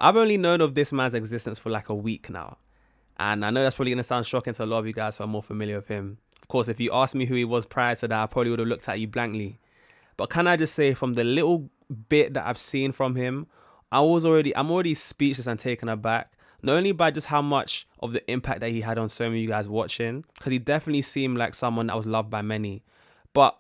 I've only known of this man's existence for like a week now. And I know that's probably going to sound shocking to a lot of you guys who are more familiar with him. Of course, if you asked me who he was prior to that, I probably would have looked at you blankly. But can I just say, from the little bit that I've seen from him, I'm already speechless and taken aback. Not only by just how much of the impact that he had on so many of you guys watching, because he definitely seemed like someone that was loved by many. But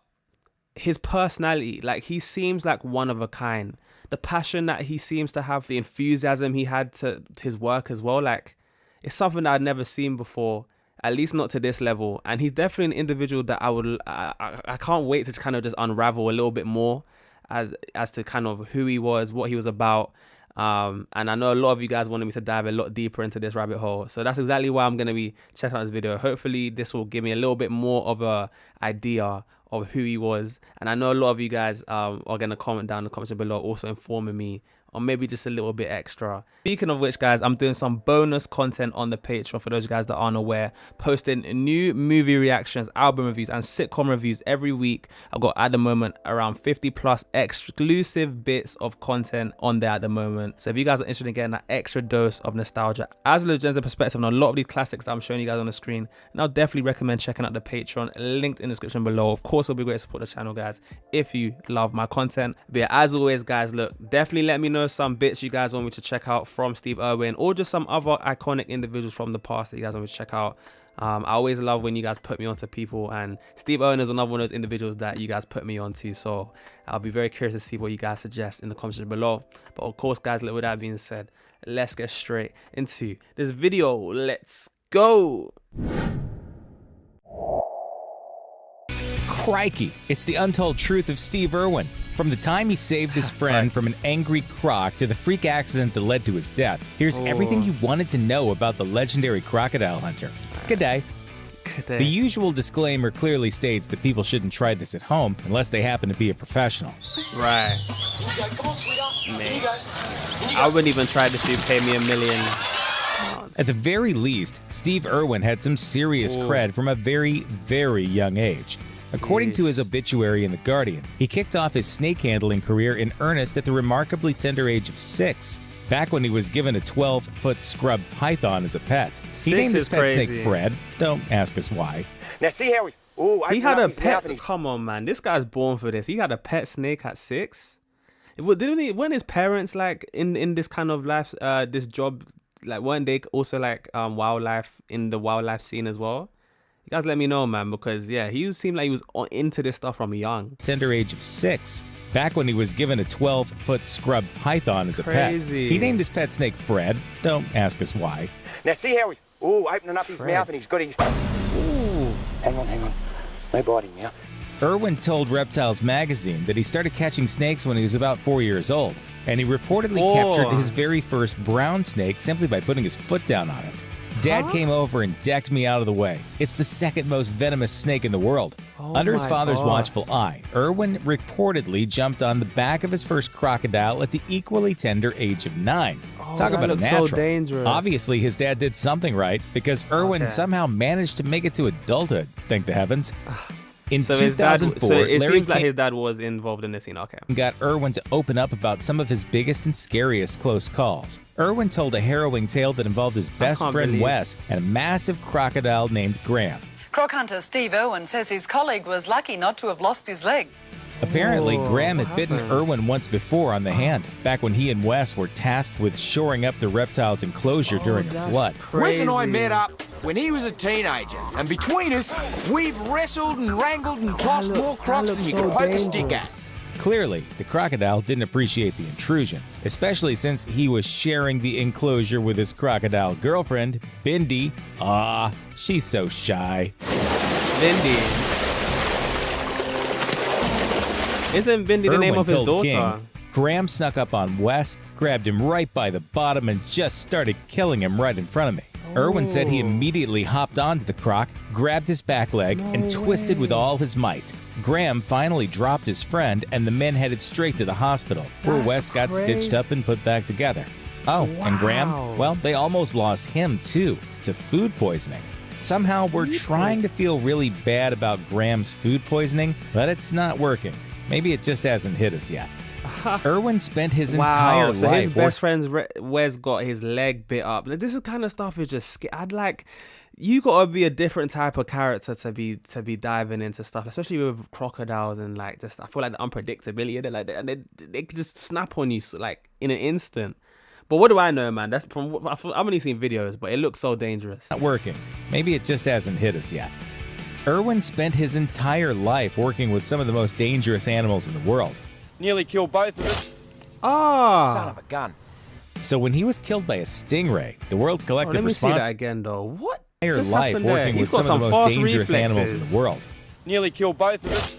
his personality, like, he seems like one of a kind. The passion that he seems to have, the enthusiasm he had to his work as well, like, it's something that I'd never seen before, at least not to this level. And he's definitely an individual that I can't wait to kind of just unravel a little bit more as to kind of who he was, what he was about. And I know a lot of you guys wanted me to dive a lot deeper into this rabbit hole. So that's exactly why I'm going to be checking out this video. Hopefully this will give me a little bit more of a idea of who he was. And I know a lot of you guys are going to comment down in the comments below, also informing me, or maybe just a little bit extra. Speaking of which, guys, I'm doing some bonus content on the Patreon for those guys that aren't aware, posting new movie reactions, album reviews, and sitcom reviews every week. I've got, at the moment, around 50 plus exclusive bits of content on there at the moment. So if you guys are interested in getting that extra dose of nostalgia as a legend's perspective on a lot of these classics that I'm showing you guys on the screen, and I'll definitely recommend checking out the Patreon, linked in the description below. Of course, it'll be great to support the channel, guys, if you love my content. But yeah, as always, guys, look, definitely let me know some bits you guys want me to check out from Steve Irwin, or just some other iconic individuals from the past that you guys want me to check out. I always love when you guys put me onto people, and Steve Irwin is another one of those individuals that you guys put me onto, so I'll be very curious to see what you guys suggest in the comments below. But of course, guys, with that being said, let's get straight into this video. Let's go. Crikey, it's the untold truth of Steve Irwin. From the time he saved his friend from an angry croc to the freak accident that led to his death, here's everything you wanted to know about the legendary crocodile hunter. Good day. The usual disclaimer clearly states that people shouldn't try this at home unless they happen to be a professional. Right. I wouldn't even try this if you pay me $1 million. At the very least, Steve Irwin had some serious cred from a very, very young age. According to his obituary in The Guardian, he kicked off his snake handling career in earnest at the remarkably tender age of 6, back when he was given a 12-foot scrub python as a pet. He named his pet snake Fred. Don't ask us why. Now see how he had a pet. Come on, man, this guy's born for this. He had a pet snake at 6. Weren't his parents like in this kind of life, this job, like, weren't they also like wildlife, in the wildlife scene as well? You guys let me know, man, because yeah, he seemed like he was into this stuff from young. Tender age of 6, back when he was given a 12-foot scrub python as a pet. He named his pet snake Fred. Don't ask us why. Now see how he's opening up his mouth, and he's got his. Hang on. No biting now. Irwin told Reptiles magazine that he started catching snakes when he was about 4 years old, and he reportedly captured his very first brown snake simply by putting his foot down on it. Dad came over and decked me out of the way. It's the second most venomous snake in the world. Under his father's watchful eye, Irwin reportedly jumped on the back of his first crocodile at the equally tender age of 9. Talk about a natural. So dangerous. Obviously, his dad did something right, because Irwin somehow managed to make it to adulthood, thank the heavens. In 2004, it seems like his dad was involved in this scene. Got Irwin to open up about some of his biggest and scariest close calls. Irwin told a harrowing tale that involved his best friend Wes and a massive crocodile named Graham. Croc hunter Steve Irwin says his colleague was lucky not to have lost his leg. Apparently, Graham had bitten Irwin once before on the hand, back when he and Wes were tasked with shoring up the reptile's enclosure during a flood. Wes and I met up when he was a teenager, and between us, we've wrestled and wrangled and tossed more crocs than you can poke a stick at. Clearly, the crocodile didn't appreciate the intrusion, especially since he was sharing the enclosure with his crocodile girlfriend, Bindi. She's so shy. Bindi. Isn't Bindi the name of his daughter? King, Graham snuck up on Wes, grabbed him right by the bottom, and just started killing him right in front of me. Irwin said he immediately hopped onto the croc, grabbed his back leg, and twisted with all his might. Graham finally dropped his friend, and the men headed straight to the hospital, where Wes got stitched up and put back together. And Graham, well, they almost lost him too, to food poisoning. Somehow we're trying to feel really bad about Graham's food poisoning, but it's not working. Maybe it just hasn't hit us yet. Irwin spent his Wow, entire so life his best friend's Wes got his leg bit up. Like, this is kind of stuff is just I'd like you gotta be a different type of character to be diving into stuff, especially with crocodiles and like just I feel like the unpredictability of it, like and they could just snap on you like in an instant. But what do I know, man? That's from I've only seen videos, but it looks so dangerous. not working. Maybe it just hasn't hit us yet. Irwin spent his entire life working with some of the most dangerous animals in the world. Nearly killed both of us. Son of a gun. So when he was killed by a stingray, the world's Oh, collective let me see response that again, though. What? entire just life happened there? working He's with got some of the some most fast dangerous animals in reflexes. the world. Nearly killed both of us.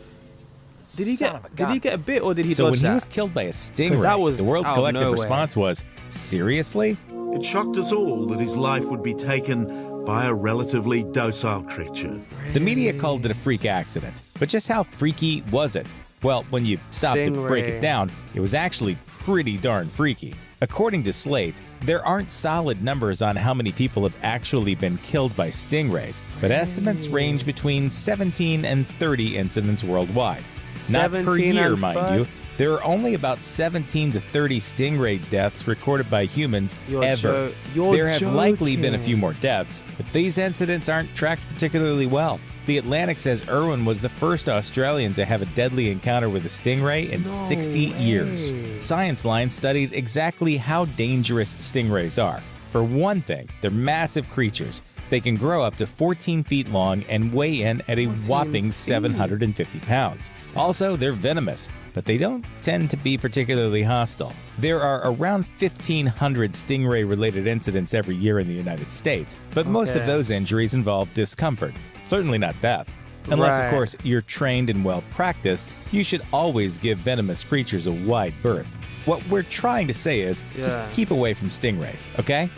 Did he Son of a get? gun. Did he get a bit, or did he So dodge when he that? was killed by a stingray, that was the world's out of collective nowhere. response was, seriously? It shocked us all that his life would be taken by a relatively docile creature. The media called it a freak accident, but just how freaky was it? Well, when you stop to break it Stingray. down, it was actually pretty darn freaky. According to Slate, there aren't solid numbers on how many people have actually been killed by stingrays, but estimates range between 17 and 30 incidents worldwide. Not per 17 year, and mind you. There are only about 17 to 30 stingray deaths recorded by humans ever. There have likely been a few more deaths, but these incidents aren't tracked particularly well. The Atlantic says Irwin was the first Australian to have a deadly encounter with a stingray in 60 years. Science Line studied exactly how dangerous stingrays are. For one thing, they're massive creatures. They can grow up to 14 feet long and weigh in at a whopping 750 pounds. Also, they're venomous, but they don't tend to be particularly hostile. There are around 1,500 stingray-related incidents every year in the United States, but most of those injuries involve discomfort, certainly not death. Unless, of Right. course, you're trained and well-practiced, you should always give venomous creatures a wide berth. What we're trying to say is, just Yeah. keep away from stingrays, okay?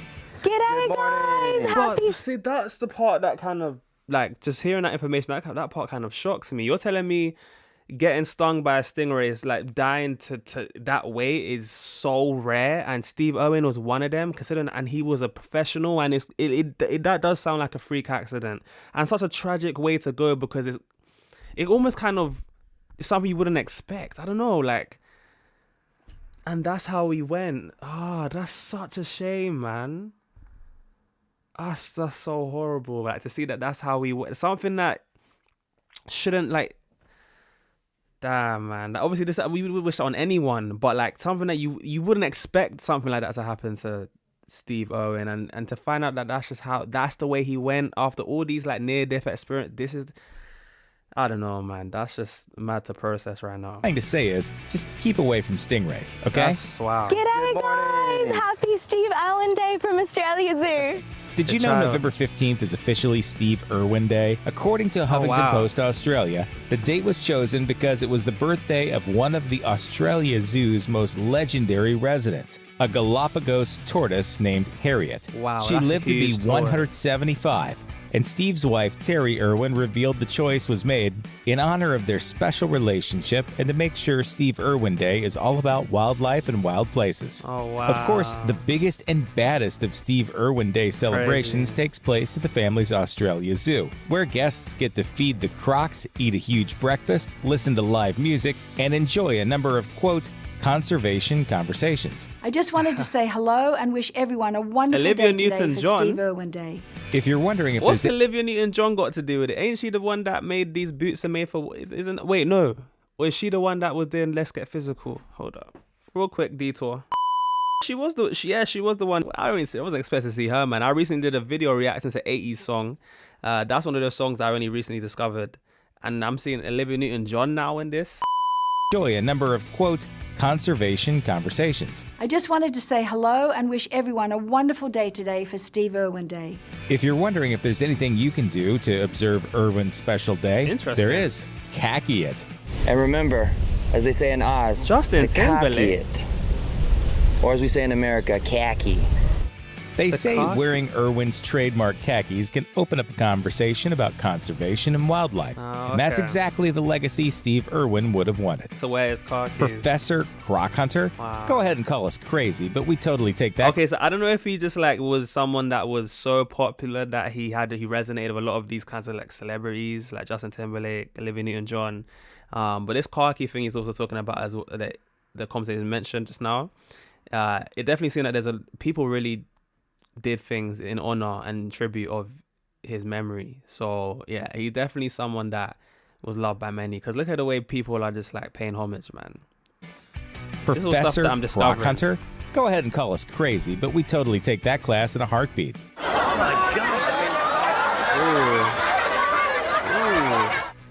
G'day guys, But happy see, that's the part that kind of like just hearing that information. That part kind of shocks me. You're telling me getting stung by a stingray is like dying to that way is so rare, and Steve Irwin was one of them. Considering, and he was a professional, and that does sound like a freak accident and such a tragic way to go because it almost kind of is something you wouldn't expect. I don't know, like. And that's how he went. That's such a shame, man. That's so horrible. Like to see that's how he went. Something that shouldn't like. Damn, man. Like, obviously, this we would wish it on anyone, but like something that you wouldn't expect something like that to happen to Steve Irwin, and to find out that that's the way he went after all these like near death experience. This is. I don't know, man. That's just mad to process right now. Trying to say is, just keep away from stingrays, okay? Wow. G'day guys, happy Steve Irwin Day from Australia Zoo. Did you Good know child. November 15th is officially Steve Irwin Day? According to Huffington wow. Post Australia, the date was chosen because it was the birthday of one of the Australia Zoo's most legendary residents, a Galapagos tortoise named Harriet. Wow, She that's a lived to be huge tortoise. 175. And Steve's wife, Terry Irwin, revealed the choice was made in honor of their special relationship and to make sure Steve Irwin Day is all about wildlife and wild places. Oh, wow. Of course, the biggest and baddest of Steve Irwin Day celebrations takes place at the family's Australia Zoo, where guests get to feed the crocs, eat a huge breakfast, listen to live music, and enjoy a number of, quote, conservation conversations. I just wanted to say hello and wish everyone a wonderful Olivia day today for Newton-John? Steve Irwin Day. If you're wondering if What's there's Olivia Newton-John got to do with it? Ain't she the one that made these boots are made for? Isn't? Wait, no. Or is she the one that was doing Let's Get Physical? Hold up, real quick detour. She was the one. I wasn't expecting to see her, man. I recently did a video reacting to 80s song. That's one of those songs I only recently discovered, and I'm seeing Olivia Newton-John now in this. enjoy a number of, quote, conservation conversations. I just wanted to say hello and wish everyone a wonderful day today for Steve Irwin Day. If you're wondering if there's anything you can do to observe Irwin's special day, Interesting. there is. Khaki it. And remember, as they say in Oz, Justin to khaki Timberlake. it. Or as we say in America, khaki. They The say khaki? wearing Irwin's trademark khakis can open up a conversation about conservation and wildlife. Oh, And that's okay. exactly the legacy Steve Irwin would have wanted. To wear his khakis. Professor Croc Hunter? Wow. Go ahead and call us crazy, but we totally take that. Okay, so I don't know if he just like was someone that was so popular that he resonated with a lot of these kinds of like celebrities like Justin Timberlake, Olivia Newton-John. But this khaki thing he's also talking about as well, that the conversation mentioned just now, it definitely seemed that people really did things in honor and tribute of his memory. So yeah, he's definitely someone that was loved by many. Because look at the way people are just like paying homage, man. Professor Rock Hunter, go ahead and call us crazy, but we totally take that class in a heartbeat. Oh my God.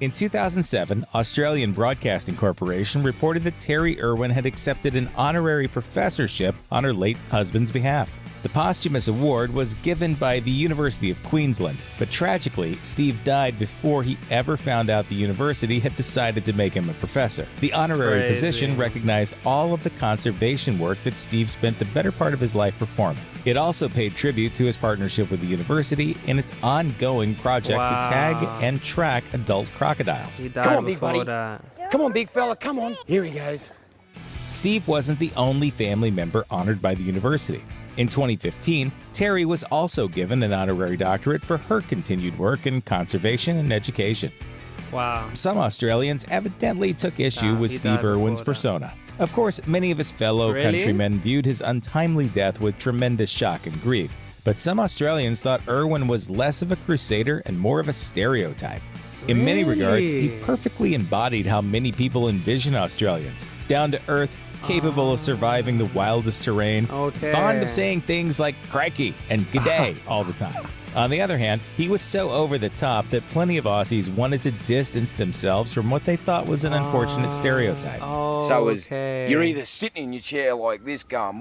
In 2007, Australian Broadcasting Corporation reported that Terry Irwin had accepted an honorary professorship on her late husband's behalf. The posthumous award was given by the University of Queensland, but tragically, Steve died before he ever found out the university had decided to make him a professor. The honorary position recognized all of the conservation work that Steve spent the better part of his life performing. It also paid tribute to his partnership with the university in its ongoing project to tag and track adult crocodiles. Come on, big buddy. Come on, big fella. Come on. Here he goes. Steve wasn't the only family member honored by the university. In 2015, Terry was also given an honorary doctorate for her continued work in conservation and education. Wow. Some Australians evidently took issue with Steve Irwin's persona. Of course, many of his fellow countrymen viewed his untimely death with tremendous shock and grief, but some Australians thought Irwin was less of a crusader and more of a stereotype. In many regards, he perfectly embodied how many people envision Australians: down to earth, capable of surviving the wildest terrain, fond of saying things like crikey and g'day all the time. On the other hand, he was so over the top that plenty of Aussies wanted to distance themselves from what they thought was an unfortunate stereotype. So you're either sitting in your chair like this going,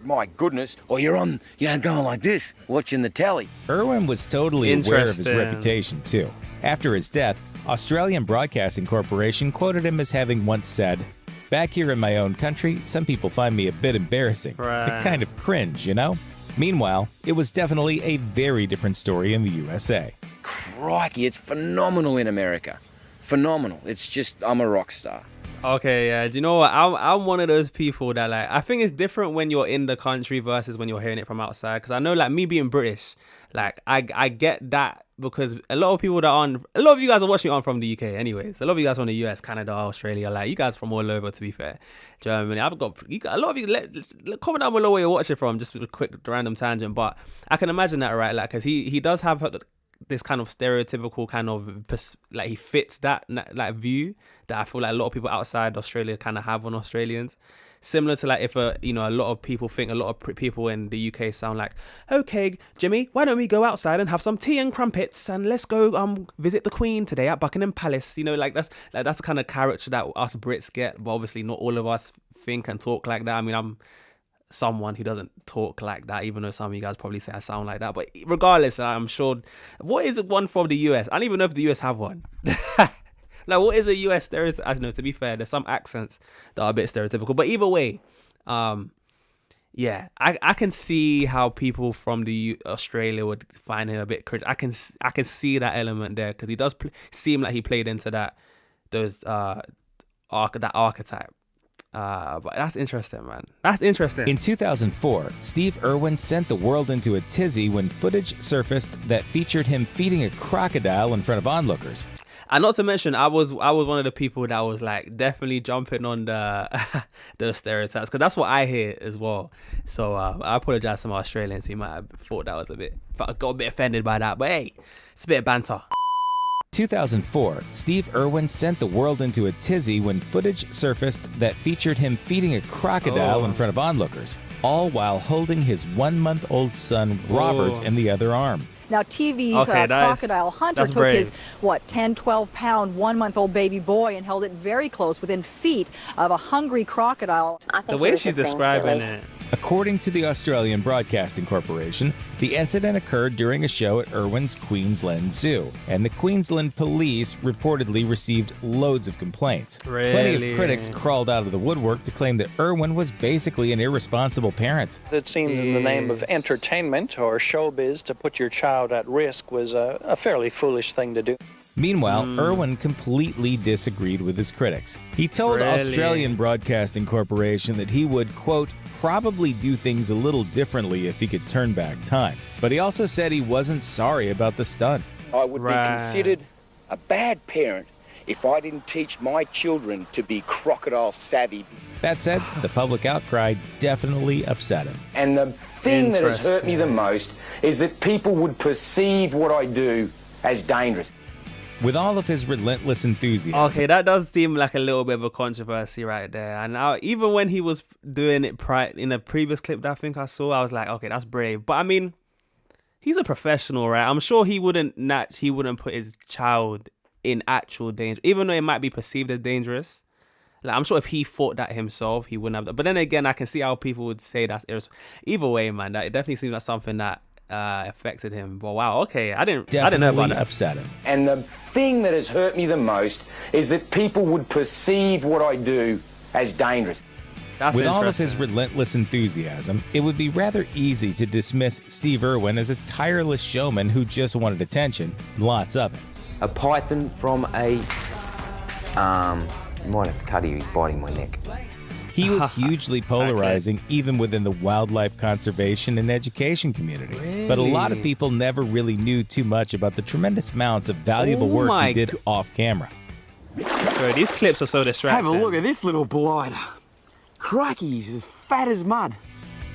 my goodness, or you're on, going like this, watching the telly. Irwin was totally aware of his reputation, too. After his death, Australian Broadcasting Corporation quoted him as having once said, "Back here in my own country, some people find me a bit embarrassing. They kind of cringe, you know?" Meanwhile, it was definitely a very different story in the USA. Crikey, it's phenomenal in America. Phenomenal. It's just, I'm a rock star. Okay, yeah. Do you know what? I'm one of those people that, like, I think it's different when you're in the country versus when you're hearing it from outside. Because I know, like, me being British, like, I get that. Because a lot of you guys are watching on from the UK anyways. A lot of you guys from the US, Canada, Australia, like, you guys from all over, to be fair. Germany. A lot of you, comment down below where you're watching from, just a quick random tangent. But I can imagine that, right? Like, because he does have this kind of stereotypical kind of, like, he fits that like view that I feel like a lot of people outside Australia kind of have on Australians. Similar to, like, if a lot of people think a lot of people in the UK sound like, okay, Jimmy, why don't we go outside and have some tea and crumpets and let's go visit the Queen today at Buckingham Palace. That's the kind of character that us Brits get, but obviously not all of us think and talk like that. I mean, I'm someone who doesn't talk like that, even though some of you guys probably say I sound like that. But regardless, I'm sure, what is one from the US? I don't even know if the US have one. Like, what is a US stereotype? I don't know, to be fair, there's some accents that are a bit stereotypical. But either way, yeah, I can see how people from the Australia would find him a bit cringe. I can see that element there, because he does seem like he played into that archetype. But that's interesting, man. That's interesting. In 2004, Steve Irwin sent the world into a tizzy when footage surfaced that featured him feeding a crocodile in front of onlookers. And not to mention, I was one of the people that was, like, definitely jumping on the stereotypes, because that's what I hear as well. So I apologize to my Australians. He might have thought that was got a bit offended by that. But hey, it's a bit of banter. 2004, Steve Irwin sent the world into a tizzy when footage surfaced that featured him feeding a crocodile in front of onlookers, all while holding his 1-month-old son Robert in the other arm. Now, TV's crocodile hunter took his, 10, 12-pound, 1-month-old baby boy and held it very close, within feet of a hungry crocodile. The way she's describing it. According to the Australian Broadcasting Corporation, the incident occurred during a show at Irwin's Queensland Zoo, and the Queensland police reportedly received loads of complaints. Really? Plenty of critics crawled out of the woodwork to claim that Irwin was basically an irresponsible parent. It seems in the name of entertainment or showbiz to put your child at risk was a fairly foolish thing to do. Meanwhile, Irwin completely disagreed with his critics. He told Australian Broadcasting Corporation that he would, quote, probably do things a little differently if he could turn back time. But he also said he wasn't sorry about the stunt. I would be considered a bad parent if I didn't teach my children to be crocodile savvy. That said, the public outcry definitely upset him. And the thing that has hurt me the most is that people would perceive what I do as dangerous. With all of his relentless enthusiasm. Okay, that does seem like a little bit of a controversy right there. And even when he was doing it in a previous clip that I think I saw, I was like, okay, that's brave. But I mean, he's a professional, right? I'm sure he wouldn't put his child in actual danger, even though it might be perceived as dangerous. Like, I'm sure if he thought that himself, he wouldn't have that. But then again, I can see how people would say that's irresponsible. Either way, man, that it definitely seems like something that affected him. But wow, okay, I didn't know about that. Upset him. And the thing that has hurt me the most is that people would perceive what I do as dangerous. With all of his relentless enthusiasm, it would be rather easy to dismiss Steve Irwin as a tireless showman who just wanted attention, lots of it. A python from a... you might have to cut him, he's biting my neck. He was hugely polarizing even within the wildlife conservation and education community. Really? But a lot of people never really knew too much about the tremendous amounts of valuable work he did off camera. Bro, these clips are so distracting. Have a look at this little blighter. Crikey, he's as fat as mud.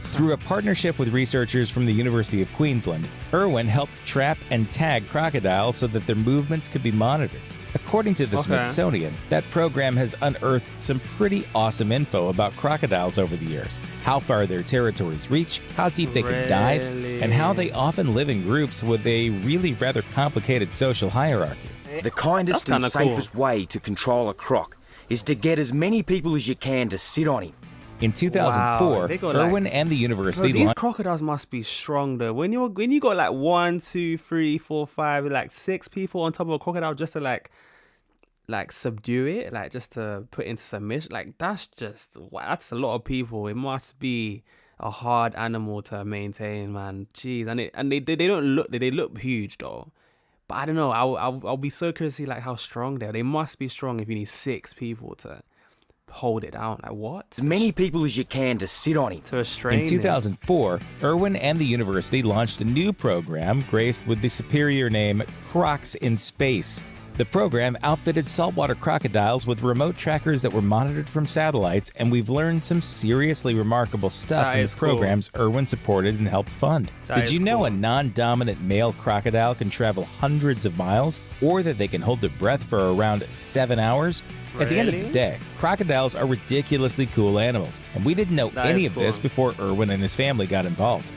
Through a partnership with researchers from the University of Queensland, Irwin helped trap and tag crocodiles so that their movements could be monitored. According to the Smithsonian, that program has unearthed some pretty awesome info about crocodiles over the years. How far their territories reach, how deep they can dive, and how they often live in groups with a really rather complicated social hierarchy. The kindest and safest way to control a croc is to get as many people as you can to sit on him. In 2004, Irwin and the university... These crocodiles must be strong, though. When you got like 1, 2, 3, 4, 5, like 6 people on top of a crocodile just to like subdue it, like just to put into submission, like that's a lot of people. It must be a hard animal to maintain, man. Jeez, and they look huge though. But I don't know. I'll be so curious to see like how strong they are. They must be strong if you need 6 people to hold it down. Like what? As many people as you can to sit on him. To restrain In 2004, Irwin and the university launched a new program graced with the superior name Crocs in Space. The program outfitted saltwater crocodiles with remote trackers that were monitored from satellites, and we've learned some seriously remarkable stuff in the programs Irwin supported and helped fund. Did you know a non-dominant male crocodile can travel hundreds of miles, or that they can hold their breath for around 7 hours? At the end of the day, crocodiles are ridiculously cool animals, and we didn't know any of this before Irwin and his family got involved.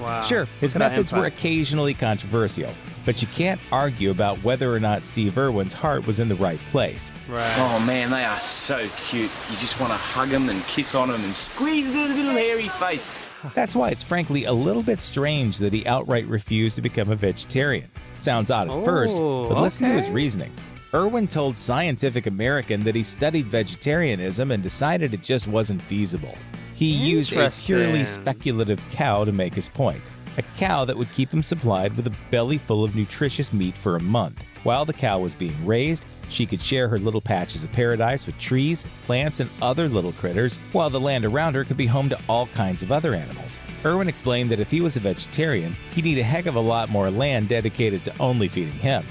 Wow. Sure, his methods were occasionally controversial, but you can't argue about whether or not Steve Irwin's heart was in the right place. Right. Oh man, they are so cute. You just want to hug them and kiss on them and squeeze their little hairy face. That's why it's frankly a little bit strange that he outright refused to become a vegetarian. Sounds odd at first, but listen to his reasoning. Irwin told Scientific American that he studied vegetarianism and decided it just wasn't feasible. He used a purely speculative cow to make his point. A cow that would keep him supplied with a belly full of nutritious meat for a month. While the cow was being raised, she could share her little patches of paradise with trees, plants, and other little critters, while the land around her could be home to all kinds of other animals. Irwin explained that if he was a vegetarian, he'd need a heck of a lot more land dedicated to only feeding him.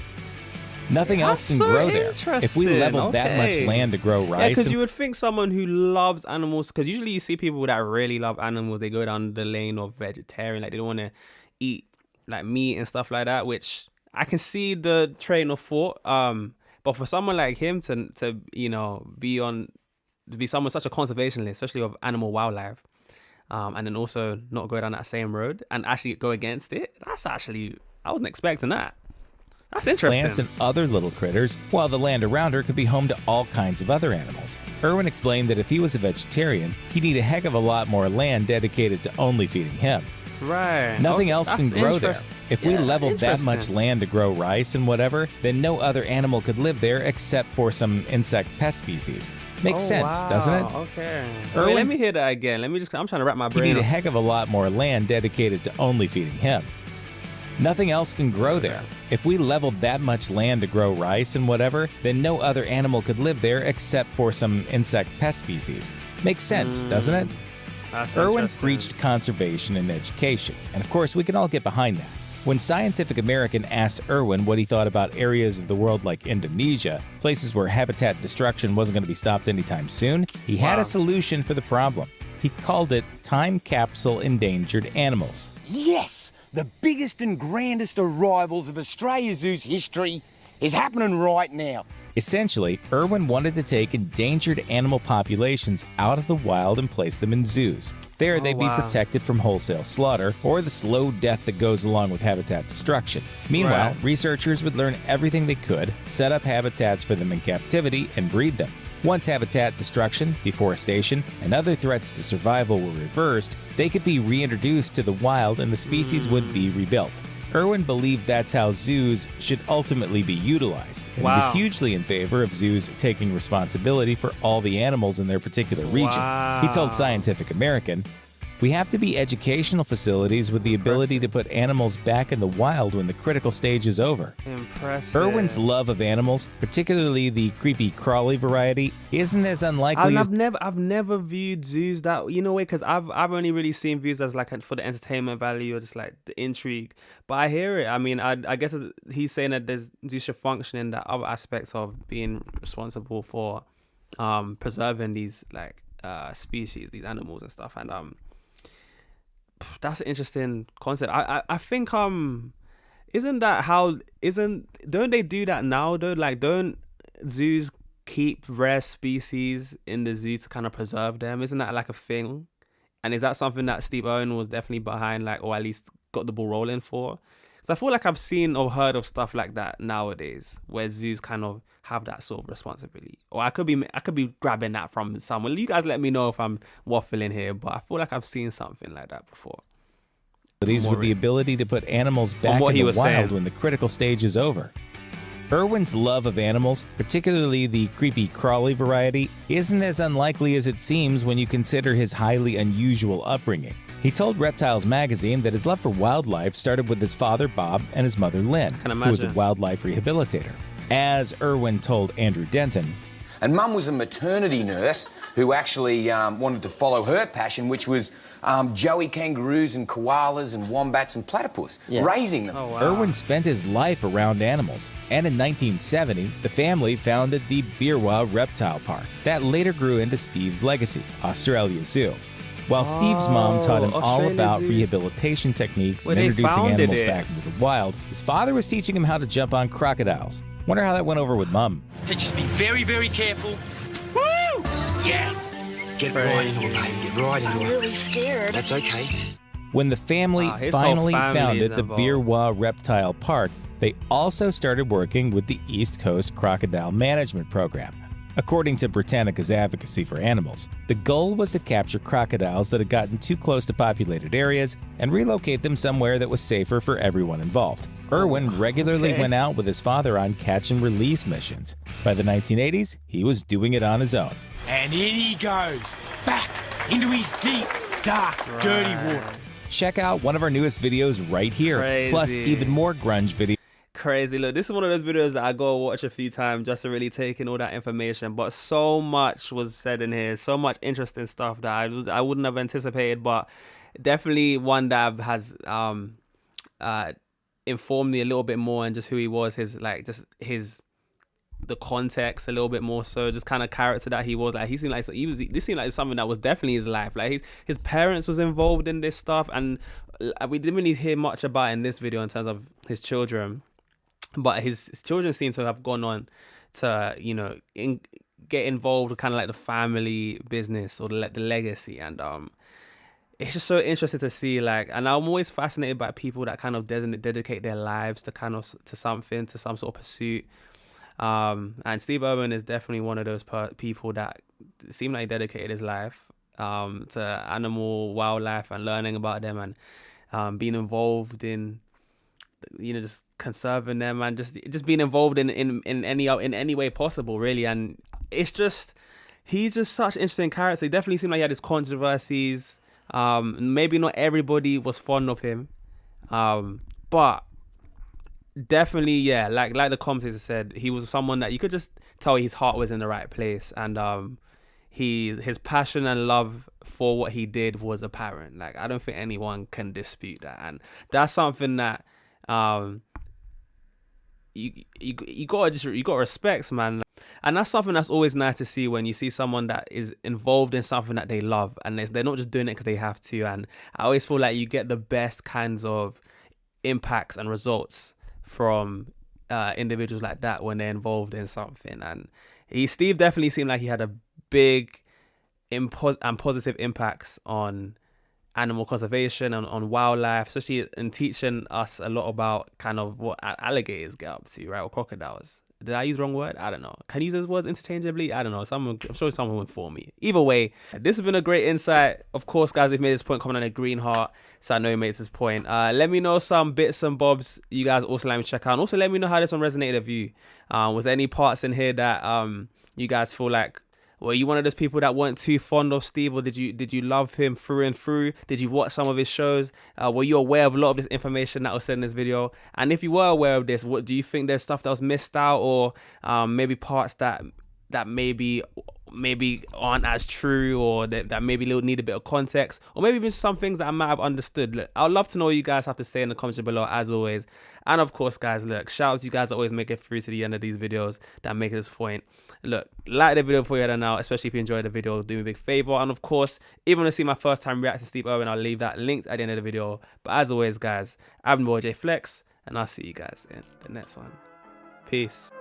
Nothing else can grow there. If we leveled that much land to grow rice... Yeah, because you would think someone who loves animals... Because usually you see people that really love animals, they go down the lane of vegetarian. Like, they don't want to eat, like, meat and stuff like that, which I can see the train of thought. But for someone like him to you know, be someone such a conservationist, especially of animal wildlife, and then also not go down that same road and actually go against it, that's actually... I wasn't expecting that. That's interesting. Plants and other little critters, while the land around her could be home to all kinds of other animals. Irwin explained that if he was a vegetarian, he'd need a heck of a lot more land dedicated to only feeding him. Right. Nothing else can grow there. If we leveled that much land to grow rice and whatever, then no other animal could live there except for some insect pest species. Makes sense, doesn't it? Okay. Wait, let me hear that again. I'm trying to wrap my brain. He'd need a heck of a lot more land dedicated to only feeding him. Nothing else can grow there. If we leveled that much land to grow rice and whatever, then no other animal could live there except for some insect pest species. Makes sense, doesn't it? Irwin preached conservation and education, and of course we can all get behind that. When Scientific American asked Irwin what he thought about areas of the world like Indonesia, places where habitat destruction wasn't going to be stopped anytime soon, he had a solution for the problem. He called it time capsule endangered animals. Yes! The biggest and grandest arrivals of Australia Zoo's history is happening right now. Essentially, Irwin wanted to take endangered animal populations out of the wild and place them in zoos. There, they'd be protected from wholesale slaughter or the slow death that goes along with habitat destruction. Meanwhile, researchers would learn everything they could, set up habitats for them in captivity, and breed them. Once habitat destruction, deforestation, and other threats to survival were reversed, they could be reintroduced to the wild and the species would be rebuilt. Irwin believed that's how zoos should ultimately be utilized, and he was hugely in favor of zoos taking responsibility for all the animals in their particular region. He told Scientific American, "We have to be educational facilities with the ability to put animals back in the wild when the critical stage is over." Impressive. Irwin's love of animals, particularly the creepy crawly variety, isn't as unlikely as... I've never viewed zoos that, you know, because I've only really seen views as like for the entertainment value or just like the intrigue. But I hear it. I mean, I guess he's saying that zoos should function in the other aspects of being responsible for preserving these like species, these animals and stuff. And that's an interesting concept. I think don't they do that now though? Like, don't zoos keep rare species in the zoo to kind of preserve them? Isn't that like a thing? And is that something that Steve Irwin was definitely behind, like, or at least got the ball rolling for? Because I feel like I've seen or heard of stuff like that nowadays, where zoos kind of have that sort of responsibility. Or I could be grabbing that from someone. You guys let me know if I'm waffling here, but I feel like I've seen something like that before. With the ability to put animals back in the wild when the critical stage is over. Irwin's love of animals, particularly the creepy crawly variety, isn't as unlikely as it seems when you consider his highly unusual upbringing. He told Reptiles magazine that his love for wildlife started with his father Bob and his mother Lynn, who was a wildlife rehabilitator. As Irwin told Andrew Denton, and Mum was a maternity nurse who actually wanted to follow her passion, which was joey kangaroos and koalas and wombats and platypus, raising them. Irwin spent his life around animals, and in 1970, the family founded the Birwa Reptile Park that later grew into Steve's legacy, Australia Zoo. While Steve's mom taught him all about rehabilitation techniques and introducing animals back into the wild, his father was teaching him how to jump on crocodiles. Wonder how that went over with Mum. So just be very, very careful. Woo! Yes! Get right into it, baby. Get right into it. I'm really scared. That's okay. When the family finally founded the Birwa Reptile Park, they also started working with the East Coast Crocodile Management Program. According to Britannica's Advocacy for Animals, the goal was to capture crocodiles that had gotten too close to populated areas and relocate them somewhere that was safer for everyone involved. Irwin regularly went out with his father on catch and release missions. By the 1980s, he was doing it on his own. And in he goes, back into his deep, dark, dirty water. Check out one of our newest videos right here, plus even more grunge videos. Crazy. Look, this is one of those videos that I go watch a few times just to really take in all that information, but so much was said in here, so much interesting stuff that I wouldn't have anticipated, but definitely one that has informed me a little bit more and just who he was, the context a little bit more, so just kind of character that he was. Like, this seemed like something that was definitely his life. Like, his parents was involved in this stuff, and we didn't really hear much about it in this video in terms of his children. But his children seem to have gone on to, you know, get involved with kind of like the family business or the legacy. And it's just so interesting to see, like, and I'm always fascinated by people that kind of dedicate their lives to kind of to some sort of pursuit. And Steve Irwin is definitely one of those people that seem like he dedicated his life to animal, wildlife, and learning about them, and being involved in, you know, just conserving them and just being involved in any way possible, really. And it's just, he's just such an interesting character. He definitely seemed like he had his controversies. Maybe not everybody was fond of him, but definitely, yeah, like the commentator said, he was someone that you could just tell his heart was in the right place, and his passion and love for what he did was apparent. Like, I don't think anyone can dispute that, and that's something that You gotta respect, man. And that's something that's always nice to see when you see someone that is involved in something that they love, and they're not just doing it because they have to. And I always feel like you get the best kinds of impacts and results from individuals like that when they're involved in something. And Steve definitely seemed like he had a big and positive impacts on animal conservation and on wildlife, especially in teaching us a lot about kind of what alligators get up to, right? Or crocodiles. Did I use the wrong word? I don't know. Can you use those words interchangeably? I don't know. I'm sure someone will inform me. Either way, this has been a great insight. Of course, guys, if you made this point, comment on a green heart so I know you made this point. Let me know some bits and bobs you guys also let me check out. And also let me know how this one resonated with you. Was there any parts in here that you guys feel like, were you one of those people that weren't too fond of Steve, or did you love him through and through? Did you watch some of his shows? Were you aware of a lot of this information that was said in this video? And if you were aware of this, what do you think there's stuff that was missed out, or maybe parts that maybe aren't as true, or that maybe need a bit of context, or maybe even some things that I might have understood? Look, I'd love to know what you guys have to say in the comments below, as always. And of course, guys, look, shout out to you guys that always make it through to the end of these videos, that make this point. Look, like the video before you head on out, especially if you enjoyed the video, do me a big favor. And of course, if you want to see my first time react to Steve Irwin, I'll leave that linked at the end of the video. But as always, guys, I've been your boy JayFlex, and I'll see you guys in the next one. Peace.